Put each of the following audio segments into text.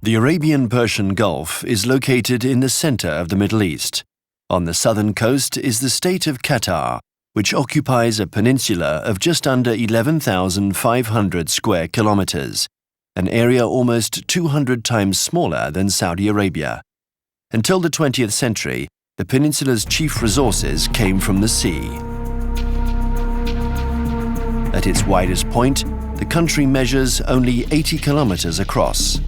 The Arabian-Persian Gulf is located in the center of the Middle East. On the southern coast is the state of Qatar, which occupies a peninsula of just under 11,500 square kilometers, an area almost 200 times smaller than Saudi Arabia. Until the 20th century, the peninsula's chief resources came from the sea. At its widest point, the country measures only 80 kilometers across.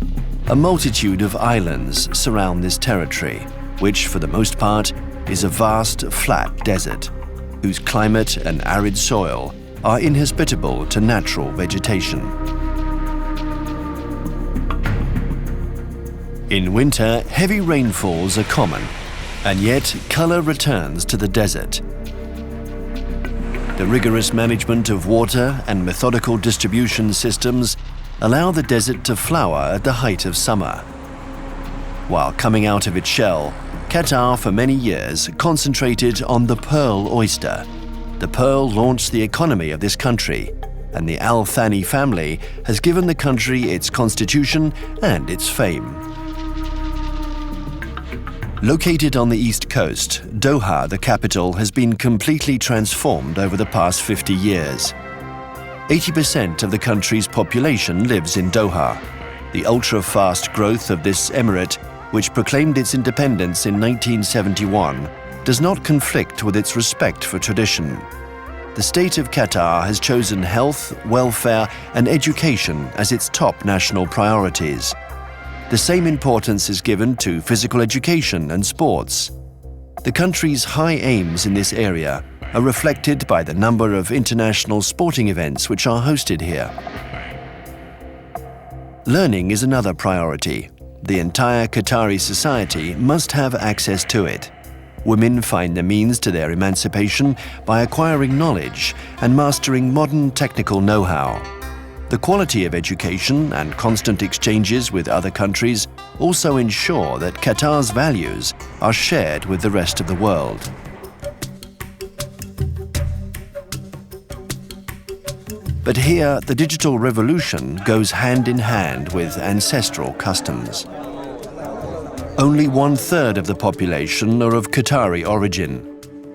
A multitude of islands surround this territory, which, for the most part, is a vast, flat desert, whose climate and arid soil are inhospitable to natural vegetation. In winter, heavy rainfalls are common, and yet color returns to the desert. The rigorous management of water and methodical distribution systems allow the desert to flower at the height of summer. While coming out of its shell, Qatar for many years concentrated on the pearl oyster. The pearl launched the economy of this country, and the Al Thani family has given the country its constitution and its fame. Located on the east coast, Doha, the capital, has been completely transformed over the past 50 years. 80% of the country's population lives in Doha. The ultra-fast growth of this emirate, which proclaimed its independence in 1971, does not conflict with its respect for tradition. The state of Qatar has chosen health, welfare, and education as its top national priorities. The same importance is given to physical education and sports. The country's high aims in this area are reflected by the number of international sporting events which are hosted here. Learning is another priority. The entire Qatari society must have access to it. Women find the means to their emancipation by acquiring knowledge and mastering modern technical know-how. The quality of education and constant exchanges with other countries also ensure that Qatar's values are shared with the rest of the world. But here, the digital revolution goes hand in hand with ancestral customs. Only 1/3 of the population are of Qatari origin.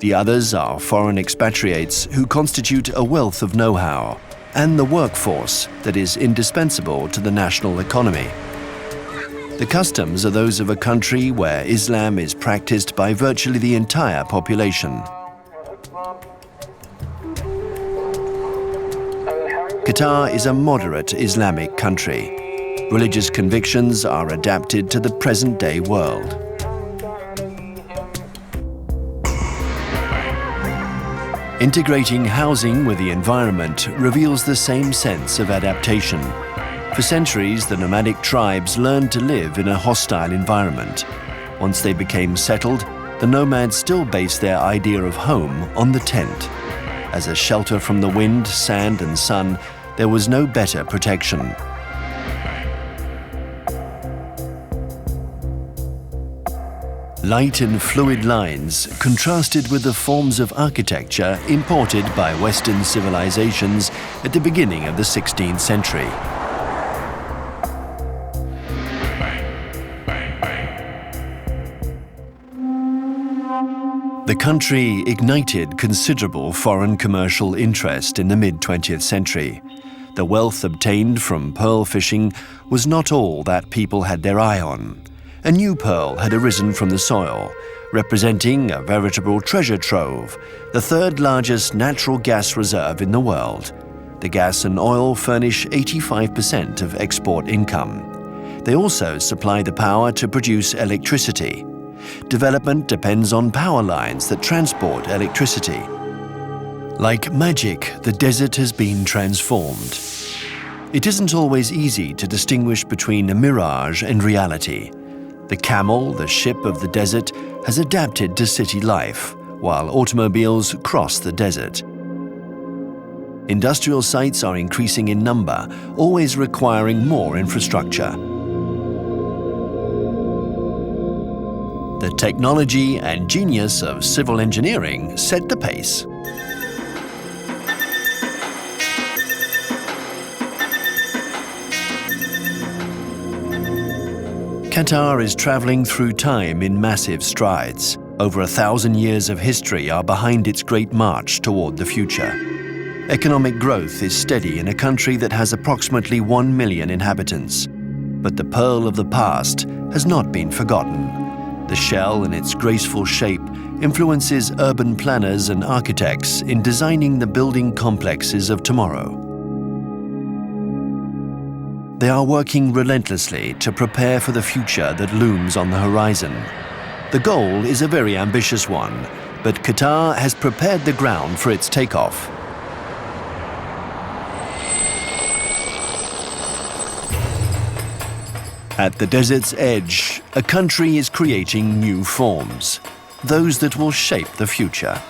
The others are foreign expatriates who constitute a wealth of know-how and the workforce that is indispensable to the national economy. The customs are those of a country where Islam is practiced by virtually the entire population. Qatar is a moderate Islamic country. Religious convictions are adapted to the present-day world. Integrating housing with the environment reveals the same sense of adaptation. For centuries, the nomadic tribes learned to live in a hostile environment. Once they became settled, the nomads still based their idea of home on the tent. As a shelter from the wind, sand, and sun, there was no better protection. Light and fluid lines contrasted with the forms of architecture imported by Western civilizations at the beginning of the 16th century. The country ignited considerable foreign commercial interest in the mid-20th century. The wealth obtained from pearl fishing was not all that people had their eye on. A new pearl had arisen from the soil, representing a veritable treasure trove, the third largest natural gas reserve in the world. The gas and oil furnish 85% of export income. They also supply the power to produce electricity. Development depends on power lines that transport electricity. Like magic, the desert has been transformed. It isn't always easy to distinguish between a mirage and reality. The camel, the ship of the desert, has adapted to city life, while automobiles cross the desert. Industrial sites are increasing in number, always requiring more infrastructure. The technology and genius of civil engineering set the pace. Qatar is traveling through time in massive strides. Over 1,000 years of history are behind its great march toward the future. Economic growth is steady in a country that has approximately 1 million inhabitants. But the pearl of the past has not been forgotten. The shell in its graceful shape influences urban planners and architects in designing the building complexes of tomorrow. They are working relentlessly to prepare for the future that looms on the horizon. The goal is a very ambitious one, but Qatar has prepared the ground for its takeoff. At the desert's edge, a country is creating new forms, those that will shape the future.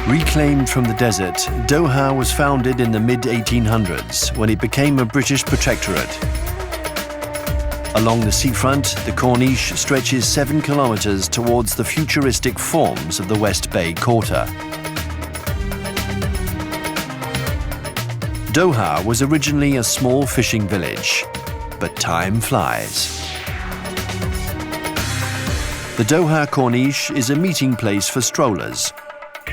Reclaimed from the desert, Doha was founded in the mid-1800s when it became a British protectorate. Along the seafront, the Corniche stretches 7 kilometers towards the futuristic forms of the West Bay Quarter. Doha was originally a small fishing village, but time flies. The Doha Corniche is a meeting place for strollers.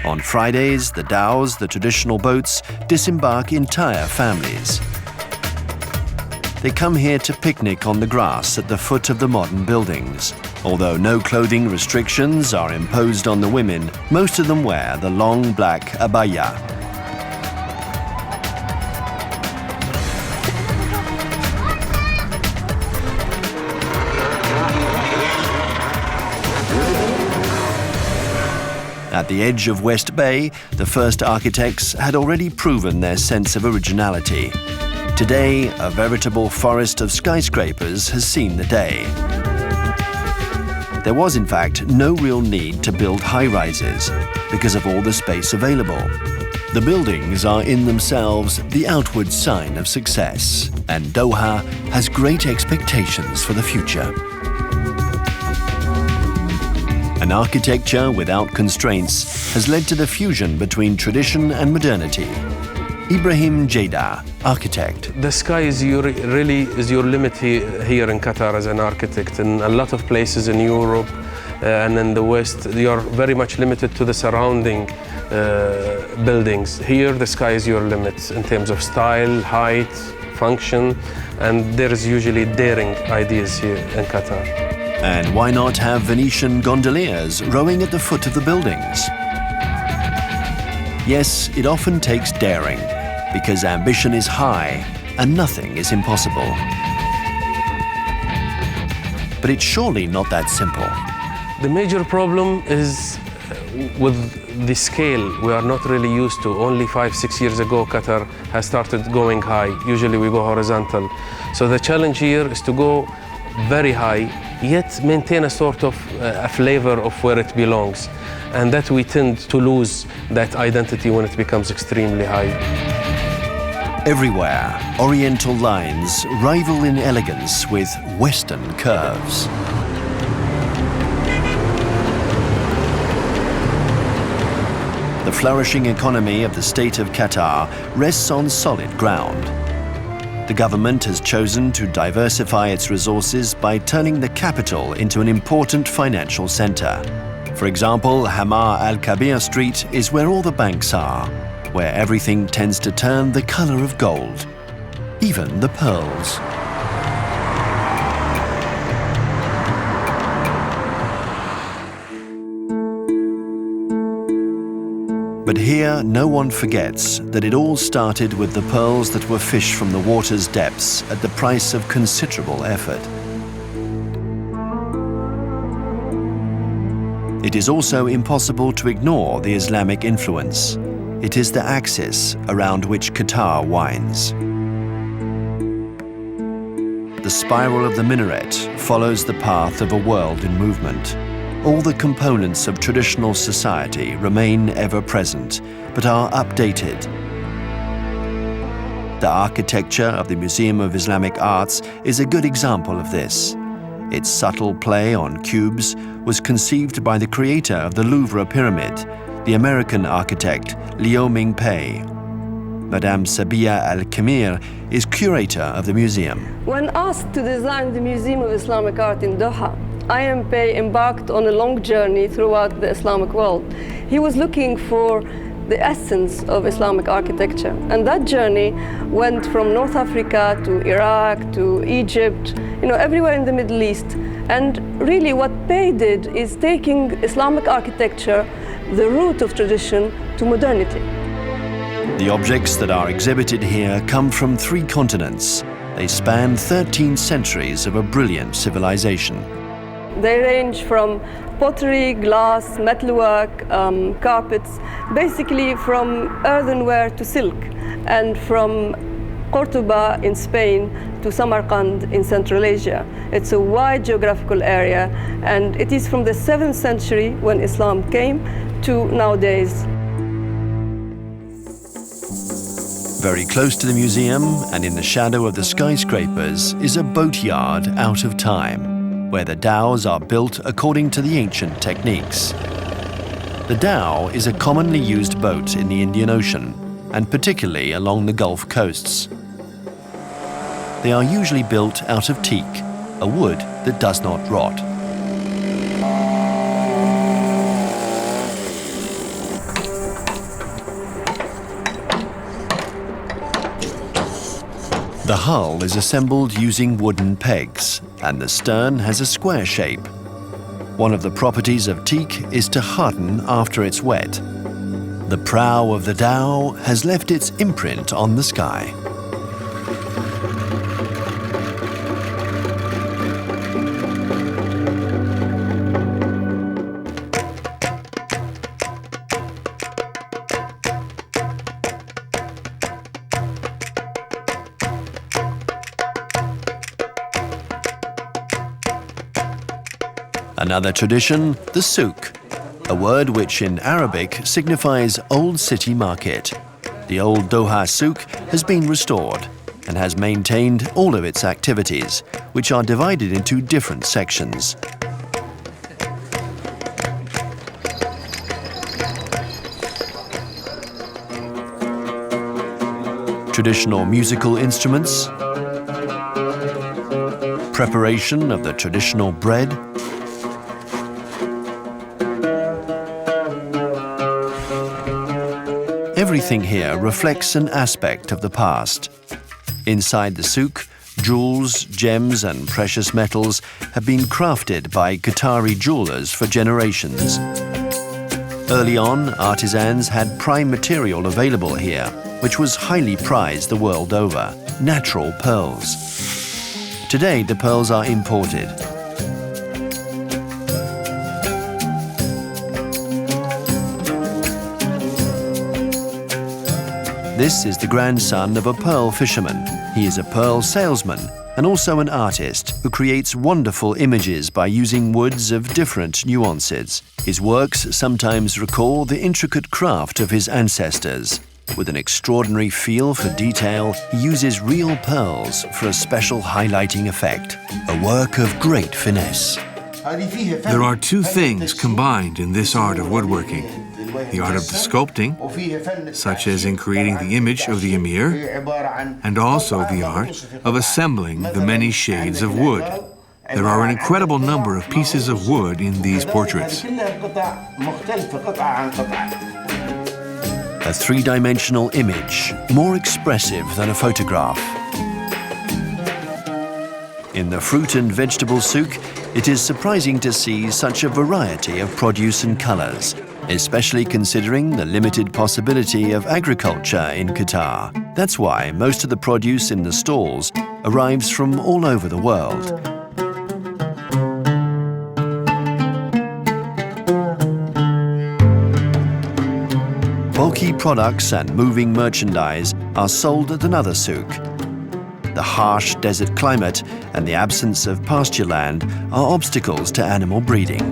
On Fridays, the dhows, the traditional boats, disembark entire families. They come here to picnic on the grass at the foot of the modern buildings. Although no clothing restrictions are imposed on the women, most of them wear the long black abaya. At the edge of West Bay, the first architects had already proven their sense of originality. Today, a veritable forest of skyscrapers has seen the day. There was, in fact, no real need to build high-rises because of all the space available. The buildings are in themselves the outward sign of success, and Doha has great expectations for the future. An architecture without constraints has led to the fusion between tradition and modernity. Ibrahim Jada, architect. The sky is really your limit here in Qatar as an architect. In a lot of places in Europe and in the West, you're very much limited to the surrounding buildings. Here, the sky is your limit in terms of style, height, function, and there is usually daring ideas here in Qatar. And why not have Venetian gondoliers rowing at the foot of the buildings? Yes, it often takes daring, because ambition is high and nothing is impossible. But it's surely not that simple. The major problem is with the scale we are not really used to. Only 5-6 years ago, Qatar has started going high. Usually we go horizontal. So the challenge here is to go very high, yet maintain a sort of a flavor of where it belongs. And that we tend to lose that identity when it becomes extremely high. Everywhere, Oriental lines rival in elegance with Western curves. The flourishing economy of the state of Qatar rests on solid ground. The government has chosen to diversify its resources by turning the capital into an important financial center. For example, Hamar Al-Kabir Street is where all the banks are, where everything tends to turn the color of gold, even the pearls. But here, no one forgets that it all started with the pearls that were fished from the water's depths at the price of considerable effort. It is also impossible to ignore the Islamic influence. It is the axis around which Qatar winds. The spiral of the minaret follows the path of a world in movement. All the components of traditional society remain ever present, but are updated. The architecture of the Museum of Islamic Arts is a good example of this. Its subtle play on cubes was conceived by the creator of the Louvre Pyramid, the American architect Liu Ming-pei. Madame Sabia Al-Kamir is curator of the museum. When asked to design the Museum of Islamic Art in Doha, Ming-pei embarked on a long journey throughout the Islamic world. He was looking for the essence of Islamic architecture. And that journey went from North Africa to Iraq to Egypt, everywhere in the Middle East. And really what Pei did is taking Islamic architecture, the root of tradition, to modernity. The objects that are exhibited here come from 3 continents. They span 13 centuries of a brilliant civilization. They range from pottery, glass, metalwork, carpets, basically from earthenware to silk, and from Cordoba in Spain to Samarkand in Central Asia. It's a wide geographical area, and it is from the 7th century when Islam came to nowadays. Very close to the museum and in the shadow of the skyscrapers is a boatyard out of time, where the dhows are built according to the ancient techniques. The dhow is a commonly used boat in the Indian Ocean, and particularly along the Gulf coasts. They are usually built out of teak, a wood that does not rot. The hull is assembled using wooden pegs, and the stern has a square shape. One of the properties of teak is to harden after it's wet. The prow of the dhow has left its imprint on the sky. Another tradition, the souk, a word which in Arabic signifies Old City Market. The old Doha souk has been restored and has maintained all of its activities, which are divided into different sections. Traditional musical instruments, preparation of the traditional bread, everything here reflects an aspect of the past. Inside the souk, jewels, gems and precious metals have been crafted by Qatari jewelers for generations. Early on, artisans had prime material available here, which was highly prized the world over, natural pearls. Today, the pearls are imported. This is the grandson of a pearl fisherman. He is a pearl salesman and also an artist who creates wonderful images by using woods of different nuances. His works sometimes recall the intricate craft of his ancestors. With an extraordinary feel for detail, he uses real pearls for a special highlighting effect, a work of great finesse. There are 2 things combined in this art of woodworking. The art of the sculpting, such as in creating the image of the emir, and also the art of assembling the many shades of wood. There are an incredible number of pieces of wood in these portraits. A 3-dimensional image, more expressive than a photograph. In the fruit and vegetable souk, it is surprising to see such a variety of produce and colors, especially considering the limited possibility of agriculture in Qatar. That's why most of the produce in the stalls arrives from all over the world. products and moving merchandise are sold at another souk. The harsh desert climate and the absence of pasture land are obstacles to animal breeding.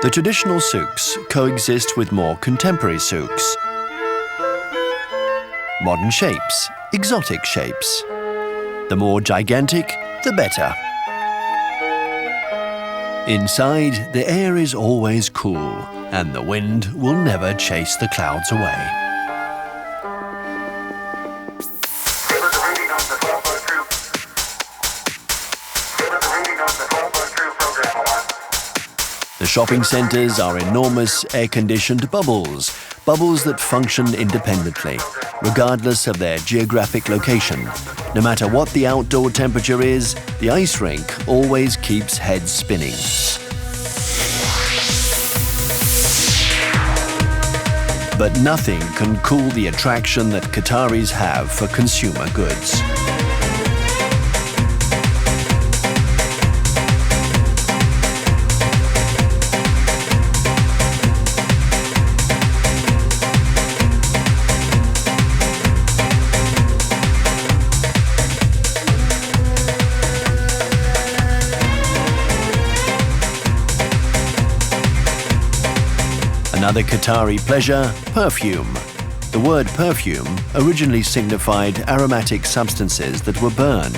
The traditional souks coexist with more contemporary souks. Modern shapes, exotic shapes. The more gigantic, the better. Inside, the air is always cool, and the wind will never chase the clouds away. The shopping centres are enormous air-conditioned bubbles, bubbles that function independently, regardless of their geographic location. No matter what the outdoor temperature is, the ice rink always keeps heads spinning. But nothing can cool the attraction that Qataris have for consumer goods. Another Qatari pleasure, perfume. The word perfume originally signified aromatic substances that were burned.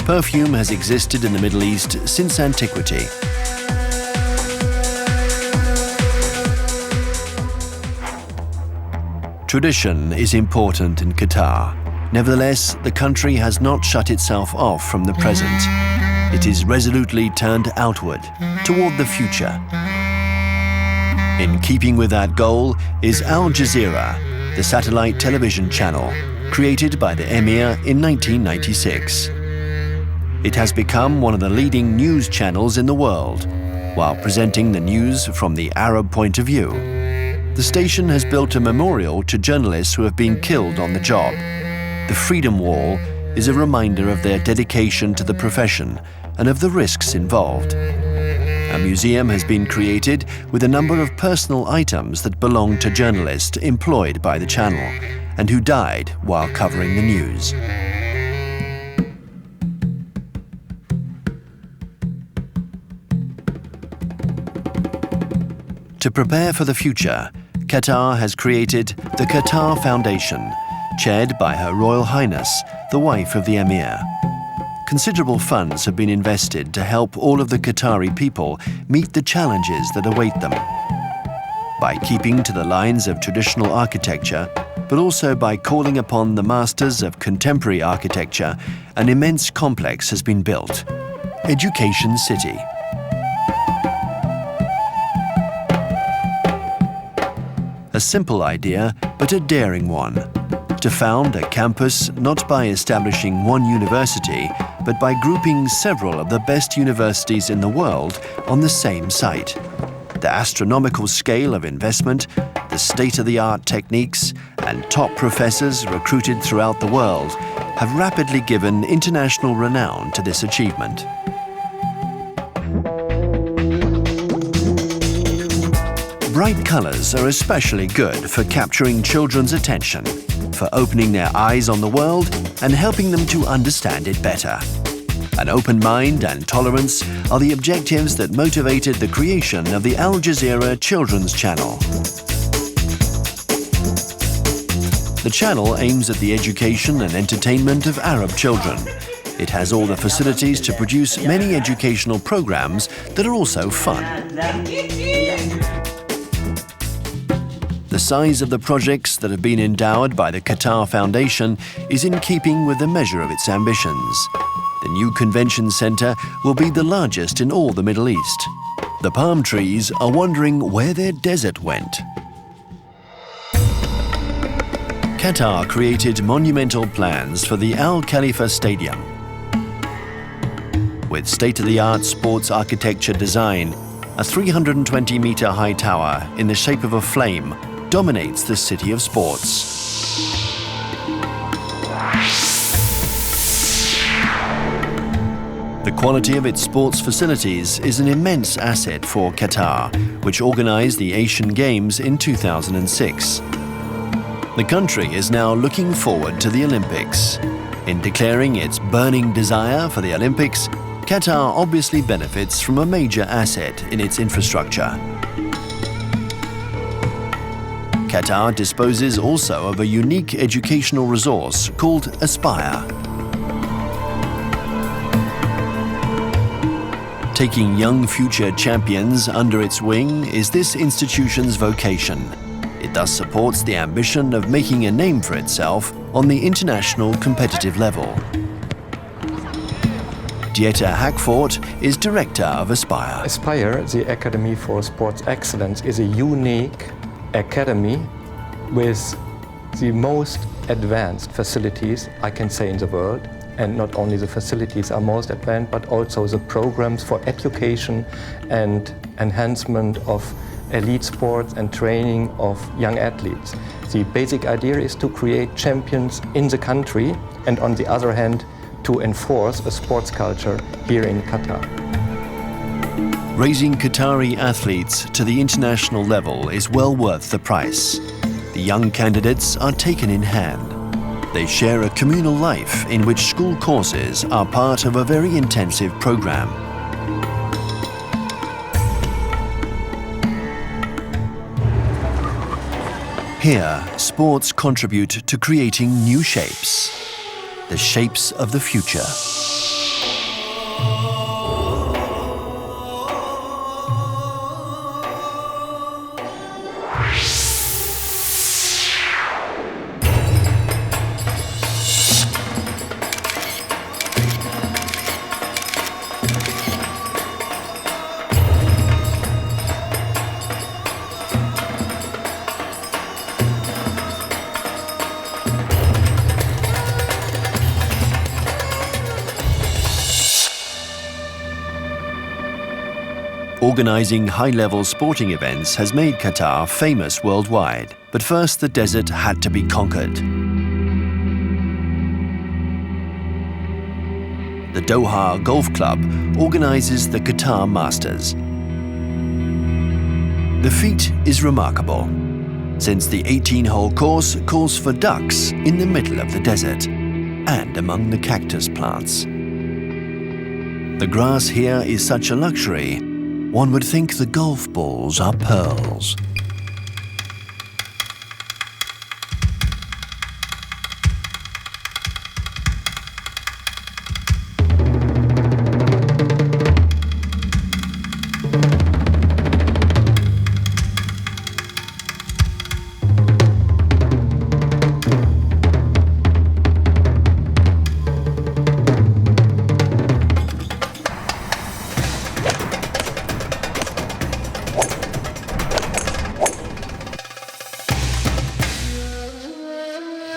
Perfume has existed in the Middle East since antiquity. Tradition is important in Qatar. Nevertheless, the country has not shut itself off from the present. It is resolutely turned outward, toward the future. In keeping with that goal is Al Jazeera, the satellite television channel, created by the Emir in 1996. It has become one of the leading news channels in the world, while presenting the news from the Arab point of view. The station has built a memorial to journalists who have been killed on the job. The Freedom Wall is a reminder of their dedication to the profession and of the risks involved. A museum has been created with a number of personal items that belong to journalists employed by the channel and who died while covering the news. To prepare for the future, Qatar has created the Qatar Foundation, chaired by Her Royal Highness, the wife of the Emir. Considerable funds have been invested to help all of the Qatari people meet the challenges that await them. By keeping to the lines of traditional architecture, but also by calling upon the masters of contemporary architecture, an immense complex has been built. Education City. A simple idea, but a daring one. To found a campus not by establishing one university, but by grouping several of the best universities in the world on the same site. The astronomical scale of investment, the state-of-the-art techniques, and top professors recruited throughout the world have rapidly given international renown to this achievement. Bright colors are especially good for capturing children's attention, for opening their eyes on the world and helping them to understand it better. An open mind and tolerance are the objectives that motivated the creation of the Al Jazeera Children's Channel. The channel aims at the education and entertainment of Arab children. It has all the facilities to produce many educational programs that are also fun. The size of the projects that have been endowed by the Qatar Foundation is in keeping with the measure of its ambitions. The new convention center will be the largest in all the Middle East. The palm trees are wondering where their desert went. Qatar created monumental plans for the Al Khalifa Stadium. With state-of-the-art sports architecture design, a 320-meter high tower in the shape of a flame dominates the city of sports. The quality of its sports facilities is an immense asset for Qatar, which organized the Asian Games in 2006. The country is now looking forward to the Olympics. In declaring its burning desire for the Olympics, Qatar obviously benefits from a major asset in its infrastructure. Qatar disposes also of a unique educational resource called Aspire. Taking young future champions under its wing is this institution's vocation. It thus supports the ambition of making a name for itself on the international competitive level. Dieter Hackfort is director of Aspire. Aspire, the Academy for Sports Excellence, is a unique academy with the most advanced facilities, I can say, in the world. And not only the facilities are most advanced, but also the programs for education and enhancement of elite sports and training of young athletes. The basic idea is to create champions in the country and, on the other hand, to enforce a sports culture here in Qatar. Raising Qatari athletes to the international level is well worth the price. The young candidates are taken in hand. They share a communal life in which school courses are part of a very intensive program. Here, sports contribute to creating new shapes, the shapes of the future. Organizing high-level sporting events has made Qatar famous worldwide, but first the desert had to be conquered. The Doha Golf Club organizes the Qatar Masters. The feat is remarkable, since the 18-hole course calls for ducks in the middle of the desert and among the cactus plants. The grass here is such a luxury, one would think the golf balls are pearls.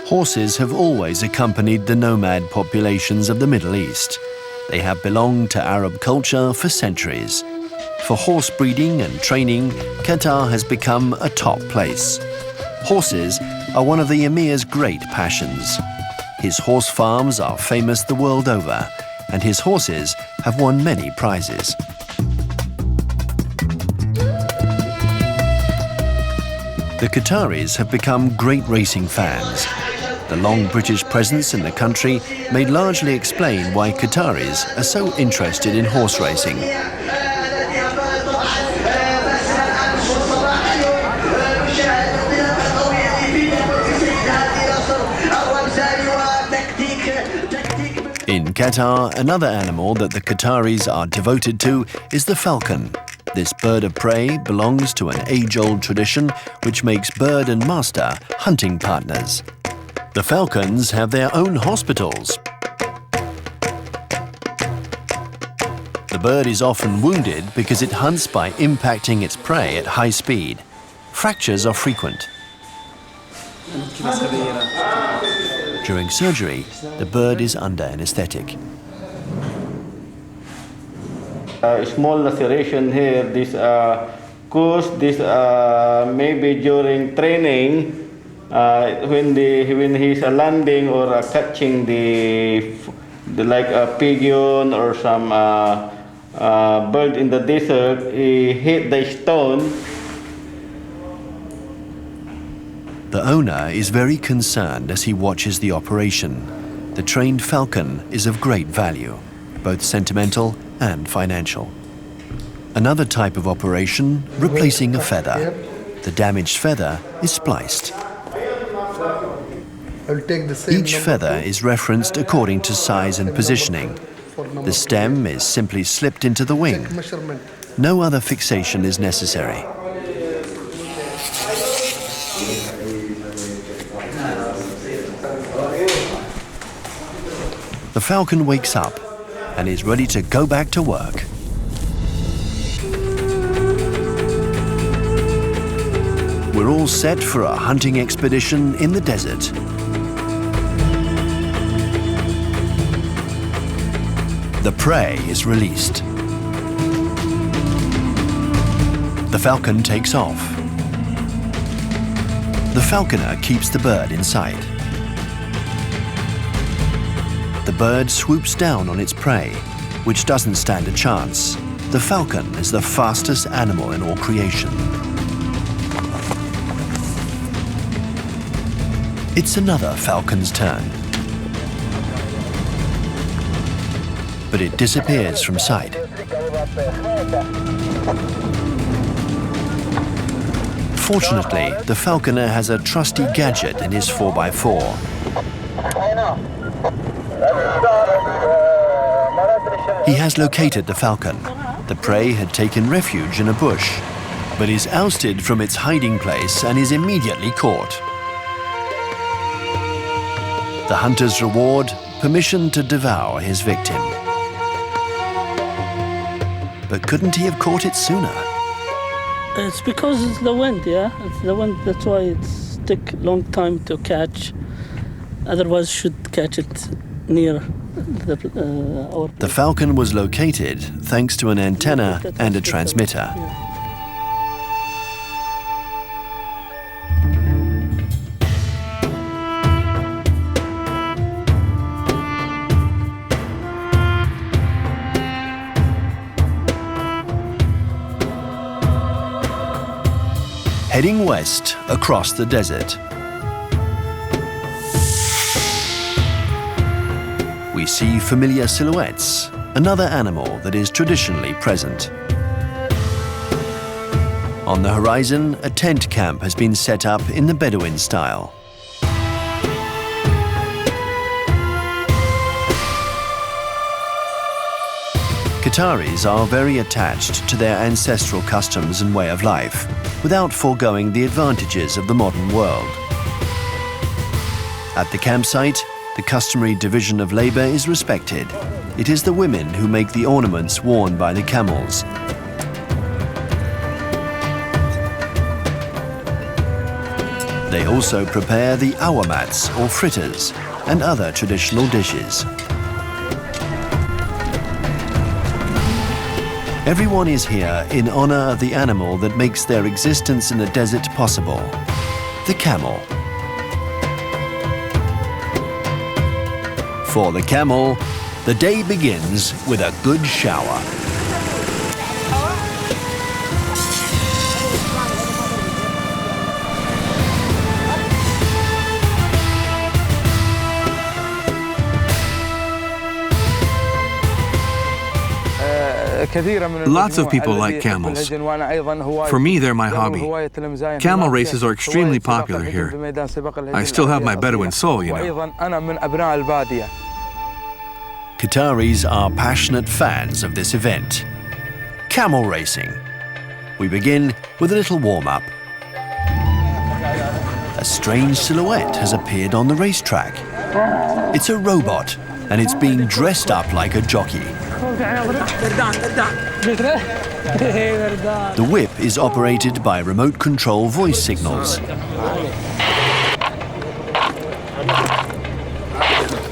Horses have always accompanied the nomad populations of the Middle East. They have belonged to Arab culture for centuries. For horse breeding and training, Qatar has become a top place. Horses are one of the Emir's great passions. His horse farms are famous the world over, and his horses have won many prizes. The Qataris have become great racing fans. The long British presence in the country may largely explain why Qataris are so interested in horse racing. In Qatar, another animal that the Qataris are devoted to is the falcon. This bird of prey belongs to an age-old tradition which makes bird and master hunting partners. The falcons have their own hospitals. The bird is often wounded because it hunts by impacting its prey at high speed. Fractures are frequent. During surgery, the bird is under anesthetic. Small laceration here, this cause this maybe during training when he's landing or catching the like a pigeon or some bird in the desert, he hit the stone. The owner is very concerned as he watches the operation. The trained falcon is of great value, both sentimental and financial. Another type of operation, replacing a feather. The damaged feather is spliced. Each feather is referenced according to size and positioning. The stem is simply slipped into the wing. No other fixation is necessary. The falcon wakes up and is ready to go back to work. We're all set for a hunting expedition in the desert. The prey is released. The falcon takes off. The falconer keeps the bird in sight. The bird swoops down on its prey, which doesn't stand a chance. The falcon is the fastest animal in all creation. It's another falcon's turn. But it disappears from sight. Fortunately, the falconer has a trusty gadget in his 4x4. He has located the falcon. The prey had taken refuge in a bush, but is ousted from its hiding place and is immediately caught. The hunter's reward, permission to devour his victim. But couldn't he have caught it sooner? It's because it's the wind, yeah? It's the wind, that's why it's take long time to catch. Otherwise, should catch it near our place. The falcon was located thanks to an antenna and a transmitter. Heading west across the desert. We see familiar silhouettes, another animal that is traditionally present. On the horizon, a tent camp has been set up in the Bedouin style. Qataris are very attached to their ancestral customs and way of life, without foregoing the advantages of the modern world. At the campsite, the customary division of labor is respected. It is the women who make the ornaments worn by the camels. They also prepare the awamats, or fritters, and other traditional dishes. Everyone is here in honor of the animal that makes their existence in the desert possible, the camel. For the camel, the day begins with a good shower. Lots of people like camels. For me, they're my hobby. Camel races are extremely popular here. I still have my Bedouin soul, you know. Qataris are passionate fans of this event. Camel racing. We begin with a little warm-up. A strange silhouette has appeared on the racetrack. It's a robot, and it's being dressed up like a jockey. The whip is operated by remote control voice signals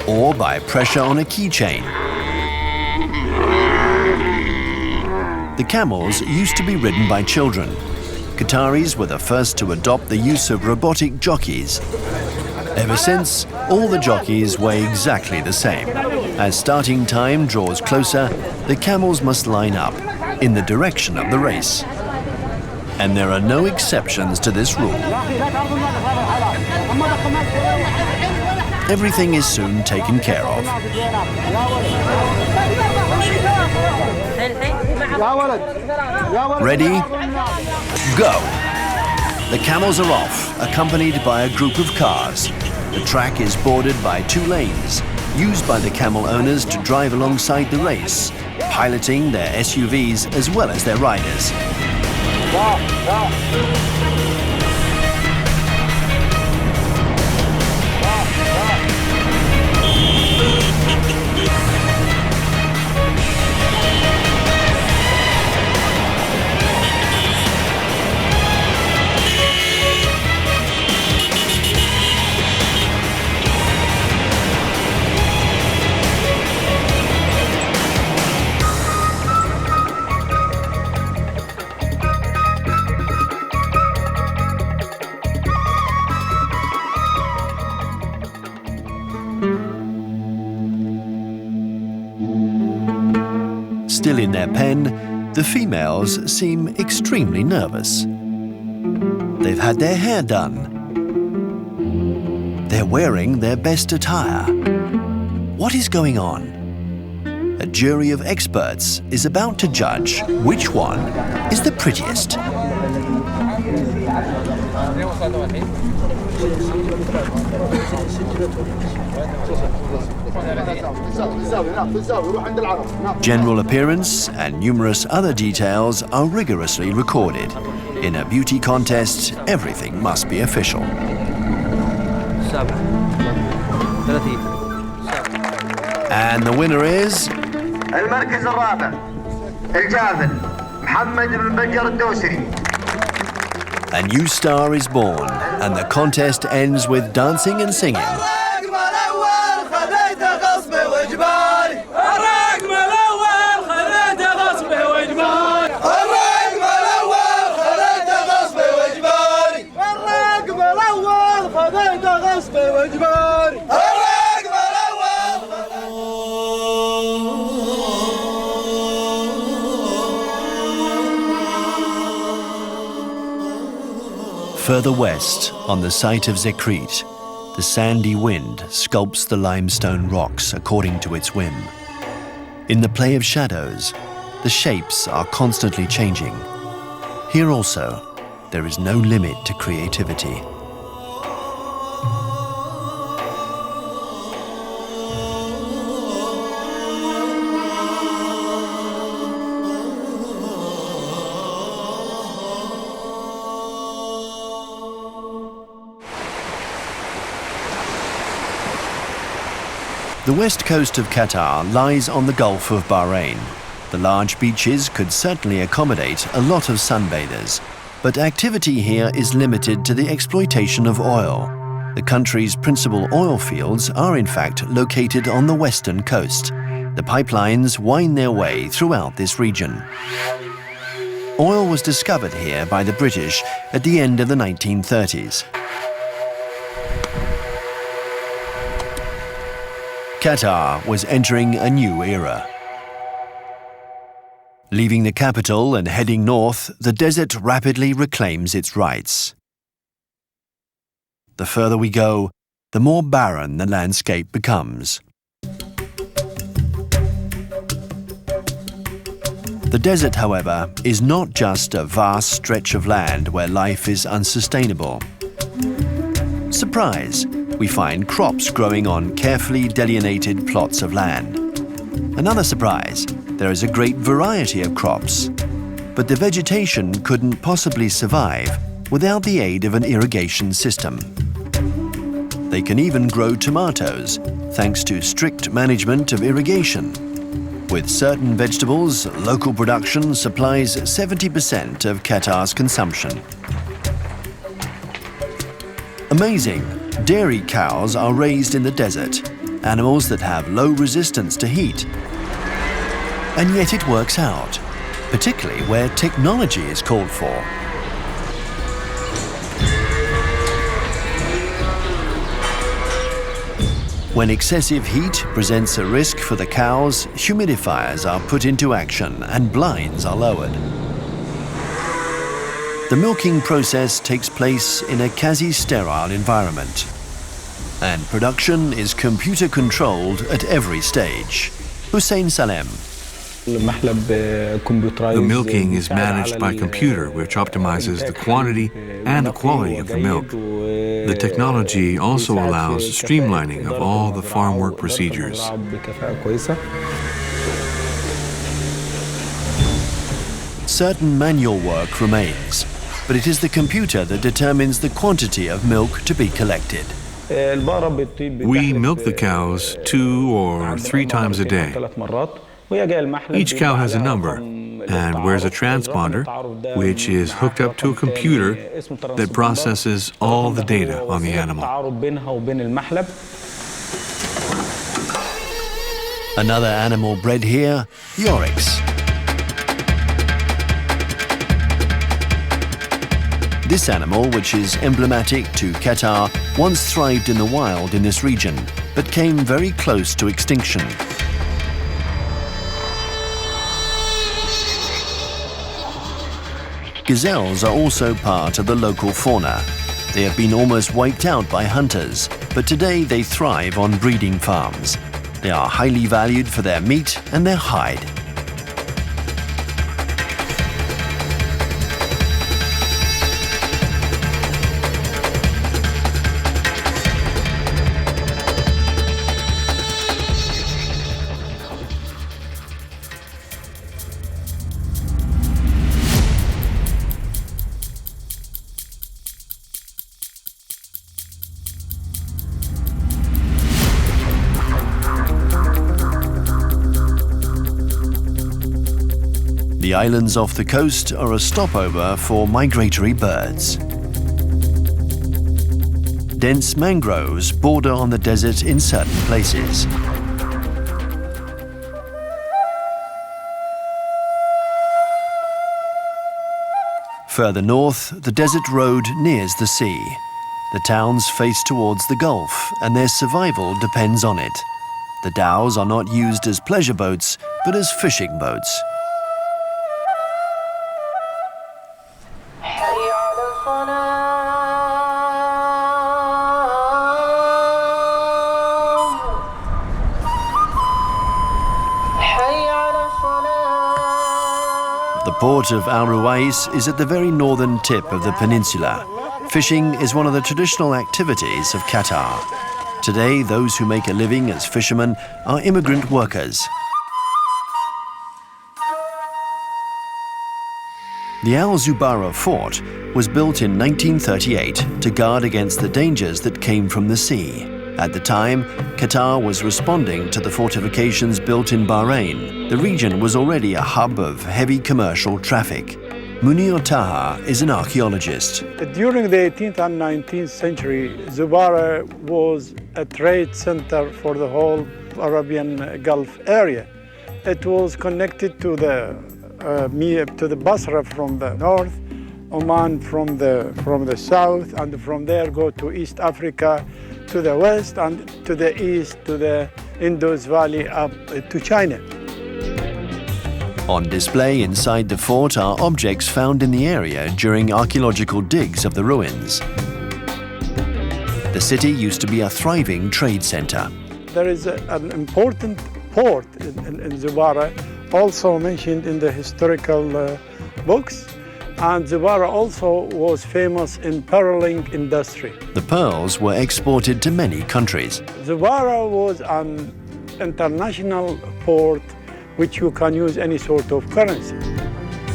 or by pressure on a keychain. The camels used to be ridden by children. Qataris were the first to adopt the use of robotic jockeys. Ever since, all the jockeys weigh exactly the same. As starting time draws closer, the camels must line up in the direction of the race. And there are no exceptions to this rule. Everything is soon taken care of. Ready? Go! The camels are off, accompanied by a group of cars. The track is bordered by 2 lanes, used by the camel owners to drive alongside the race, piloting their SUVs as well as their riders. Still in their pen, the females seem extremely nervous. They've had their hair done. They're wearing their best attire. What is going on? A jury of experts is about to judge which one is the prettiest. General appearance and numerous other details are rigorously recorded. In a beauty contest, everything must be official. And the winner is... المركز الرابع الجاذل محمد بن بجر الدوسري. A new star is born, and the contest ends with dancing and singing. Further west, on the site of Zekrit, the sandy wind sculpts the limestone rocks according to its whim. In the play of shadows, the shapes are constantly changing. Here also, there is no limit to creativity. The west coast of Qatar lies on the Gulf of Bahrain. The large beaches could certainly accommodate a lot of sunbathers, but activity here is limited to the exploitation of oil. The country's principal oil fields are in fact located on the western coast. The pipelines wind their way throughout this region. Oil was discovered here by the British at the end of the 1930s. Qatar was entering a new era. Leaving the capital and heading north, the desert rapidly reclaims its rights. The further we go, the more barren the landscape becomes. The desert, however, is not just a vast stretch of land where life is unsustainable. Surprise! We find crops growing on carefully delineated plots of land. Another surprise, there is a great variety of crops, but the vegetation couldn't possibly survive without the aid of an irrigation system. They can even grow tomatoes, thanks to strict management of irrigation. With certain vegetables, local production supplies 70% of Qatar's consumption. Amazing! Dairy cows are raised in the desert, animals that have low resistance to heat. And yet it works out, particularly where technology is called for. When excessive heat presents a risk for the cows, humidifiers are put into action and blinds are lowered. The milking process takes place in a quasi-sterile environment, and production is computer-controlled at every stage. Hussein Salem. The milking is managed by computer, which optimizes the quantity and the quality of the milk. The technology also allows streamlining of all the farm work procedures. Certain manual work remains, but it is the computer that determines the quantity of milk to be collected. We milk the cows 2 or 3 times a day. Each cow has a number and wears a transponder, which is hooked up to a computer that processes all the data on the animal. Another animal bred here, the oryx. This animal, which is emblematic to Qatar, once thrived in the wild in this region, but came very close to extinction. Gazelles are also part of the local fauna. They have been almost wiped out by hunters, but today they thrive on breeding farms. They are highly valued for their meat and their hide. The islands off the coast are a stopover for migratory birds. Dense mangroves border on the desert in certain places. Further north, the desert road nears the sea. The towns face towards the Gulf, and their survival depends on it. The dhows are not used as pleasure boats, but as fishing boats. The port of Al Ruwais is at the very northern tip of the peninsula. Fishing is one of the traditional activities of Qatar. Today, those who make a living as fishermen are immigrant workers. The Al Zubarah fort was built in 1938 to guard against the dangers that came from the sea. At the time, Qatar was responding to the fortifications built in Bahrain. The region was already a hub of heavy commercial traffic. Munir Taha is an archaeologist. During the 18th and 19th century, Zubarah was a trade center for the whole Arabian Gulf area. It was connected to the Basra from the north, Oman from the south, and from there go to East Africa, to the west, and to the east, to the Indus Valley, up to China. On display inside the fort are objects found in the area during archaeological digs of the ruins. The city used to be a thriving trade center. There is an important port in Zubarah, also mentioned in the historical books. And Zubarah also was famous in pearling industry. The pearls were exported to many countries. Zubarah was an international port which you can use any sort of currency.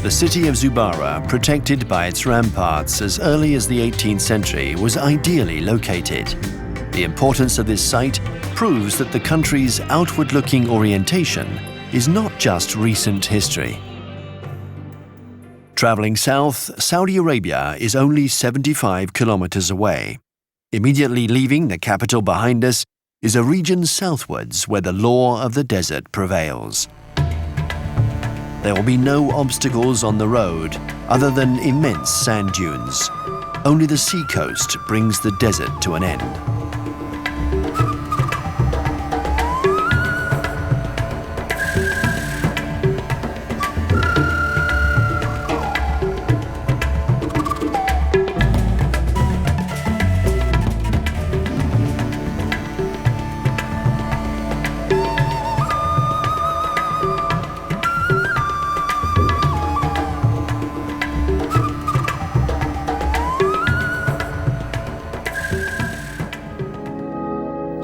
The city of Zubarah, protected by its ramparts as early as the 18th century, was ideally located. The importance of this site proves that the country's outward-looking orientation is not just recent history. Traveling south, Saudi Arabia is only 75 kilometers away. Immediately leaving the capital behind us is a region southwards where the law of the desert prevails. There will be no obstacles on the road other than immense sand dunes. Only the seacoast brings the desert to an end.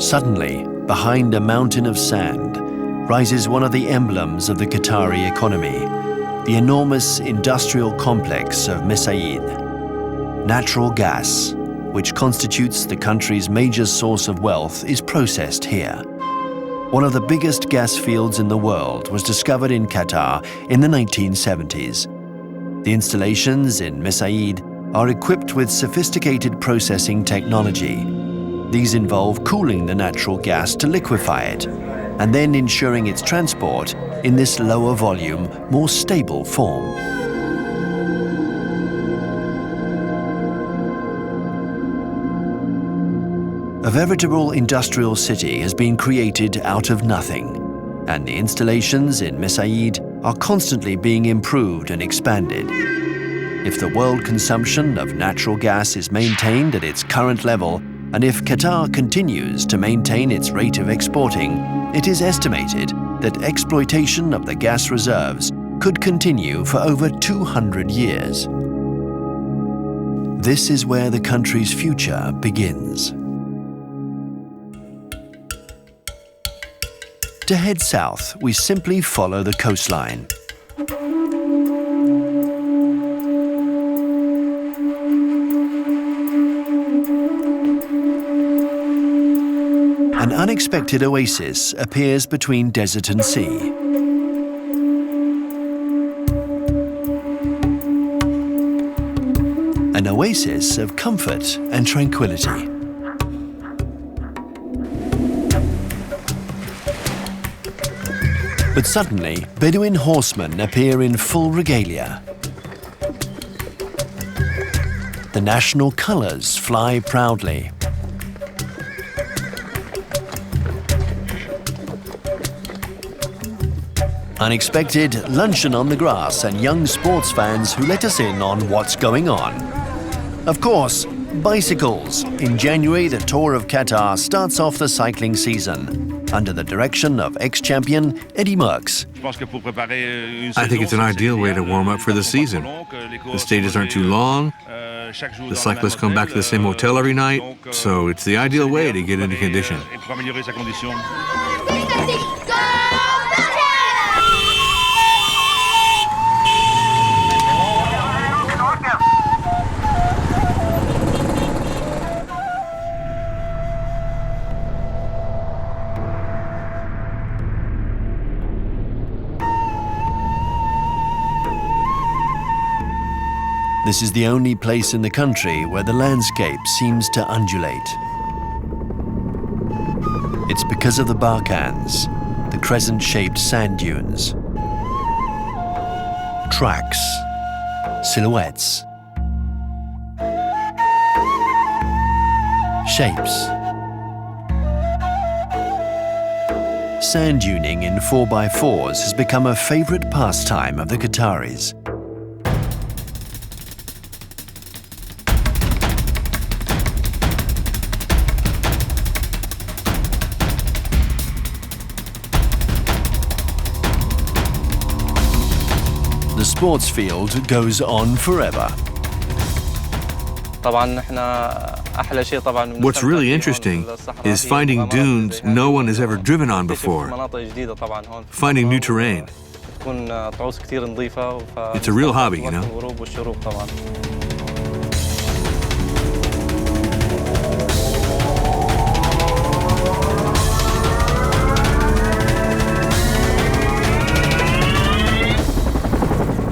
Suddenly, behind a mountain of sand, rises one of the emblems of the Qatari economy, the enormous industrial complex of Mesaid. Natural gas, which constitutes the country's major source of wealth, is processed here. One of the biggest gas fields in the world was discovered in Qatar in the 1970s. The installations in Mesaid are equipped with sophisticated processing technology. These involve cooling the natural gas to liquefy it, and then ensuring its transport in this lower volume, more stable form. A veritable industrial city has been created out of nothing, and the installations in Mesaid are constantly being improved and expanded. If the world consumption of natural gas is maintained at its current level, and if Qatar continues to maintain its rate of exporting, it is estimated that exploitation of the gas reserves could continue for over 200 years. This is where the country's future begins. To head south, we simply follow the coastline. An unexpected oasis appears between desert and sea. An oasis of comfort and tranquility. But suddenly, Bedouin horsemen appear in full regalia. The national colors fly proudly. Unexpected luncheon on the grass and young sports fans who let us in on what's going on. Of course, bicycles. In January, the Tour of Qatar starts off the cycling season under the direction of ex-champion Eddy Merckx. I think it's an ideal way to warm up for the season. The stages aren't too long. The cyclists come back to the same hotel every night, so it's the ideal way to get into condition. This is the only place in the country where the landscape seems to undulate. It's because of the barcans, the crescent-shaped sand dunes. Tracks, silhouettes, shapes. Sand duning in 4x4s has become a favorite pastime of the Qataris. The sports field goes on forever. What's really interesting is finding dunes no one has ever driven on before, finding new terrain. It's a real hobby, you know?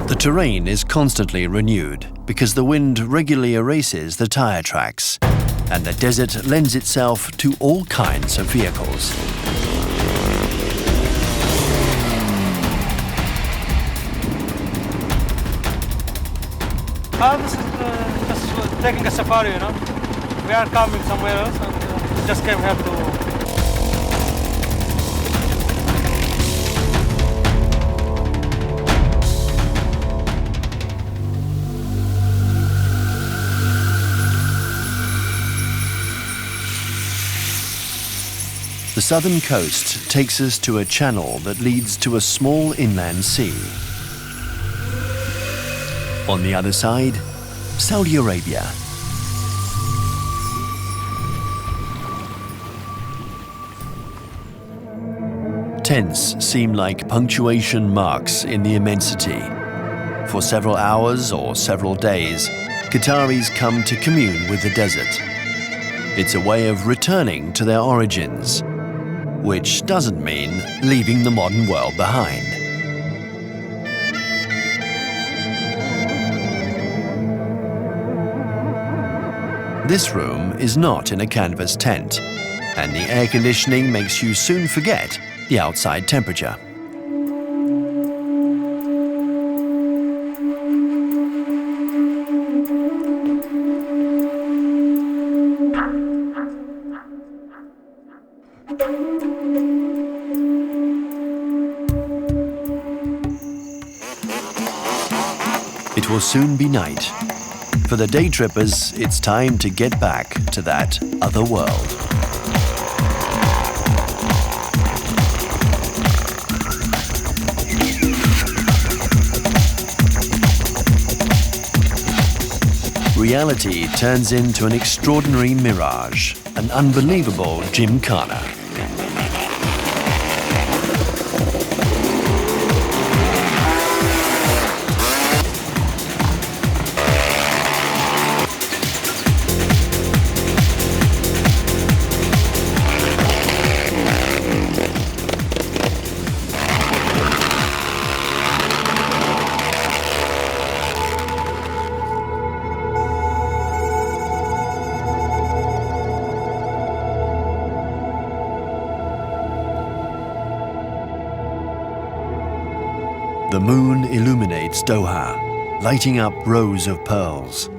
The terrain is constantly renewed because the wind regularly erases the tire tracks, and the desert lends itself to all kinds of vehicles. This is just taking a safari, you know. We are coming somewhere else and just came here to. The southern coast takes us to a channel that leads to a small inland sea. On the other side, Saudi Arabia. Tents seem like punctuation marks in the immensity. For several hours or several days, Qataris come to commune with the desert. It's a way of returning to their origins, which doesn't mean leaving the modern world behind. This room is not in a canvas tent, and the air conditioning makes you soon forget the outside temperature. It will soon be night. For the day trippers, it's time to get back to that other world. Reality turns into an extraordinary mirage, an unbelievable gymkhana. The moon illuminates Doha, lighting up rows of pearls.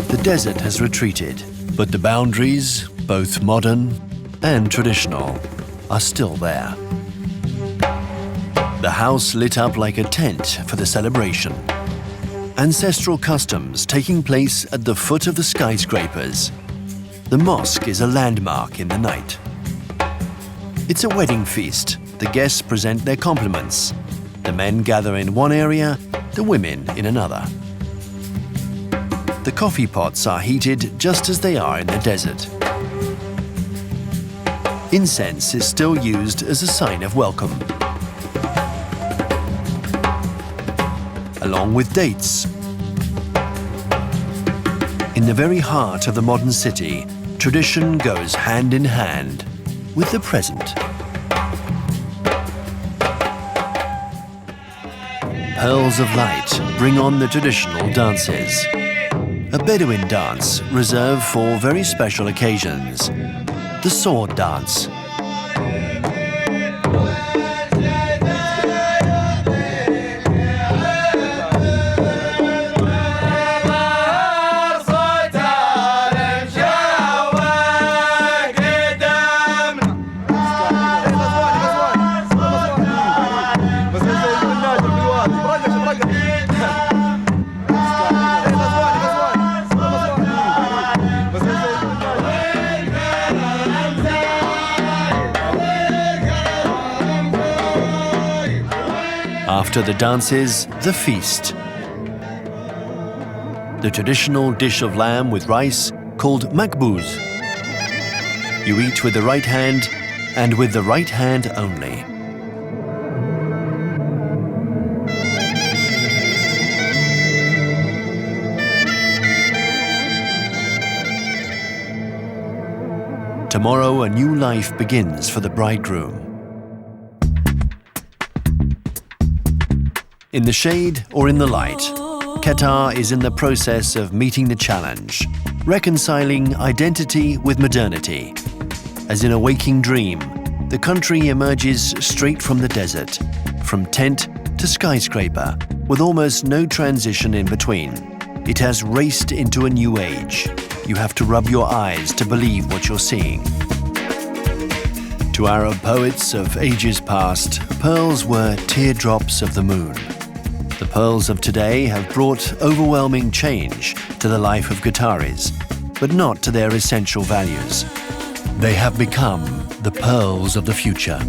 The desert has retreated, but the boundaries, both modern and traditional, are still there. The house lit up like a tent for the celebration. Ancestral customs taking place at the foot of the skyscrapers. The mosque is a landmark in the night. It's a wedding feast. The guests present their compliments. The men gather in one area, the women in another. The coffee pots are heated just as they are in the desert. Incense is still used as a sign of welcome, along with dates. In the very heart of the modern city, tradition goes hand in hand with the present. Pearls of light bring on the traditional dances. A Bedouin dance reserved for very special occasions. The sword dance. After the dances, the feast. The traditional dish of lamb with rice called makbouz. You eat with the right hand and with the right hand only. Tomorrow, a new life begins for the bridegroom. In the shade or in the light, Qatar is in the process of meeting the challenge, reconciling identity with modernity. As in a waking dream, the country emerges straight from the desert, from tent to skyscraper, with almost no transition in between. It has raced into a new age. You have to rub your eyes to believe what you're seeing. To Arab poets of ages past, pearls were teardrops of the moon. The pearls of today have brought overwhelming change to the life of Qataris, but not to their essential values. They have become the pearls of the future.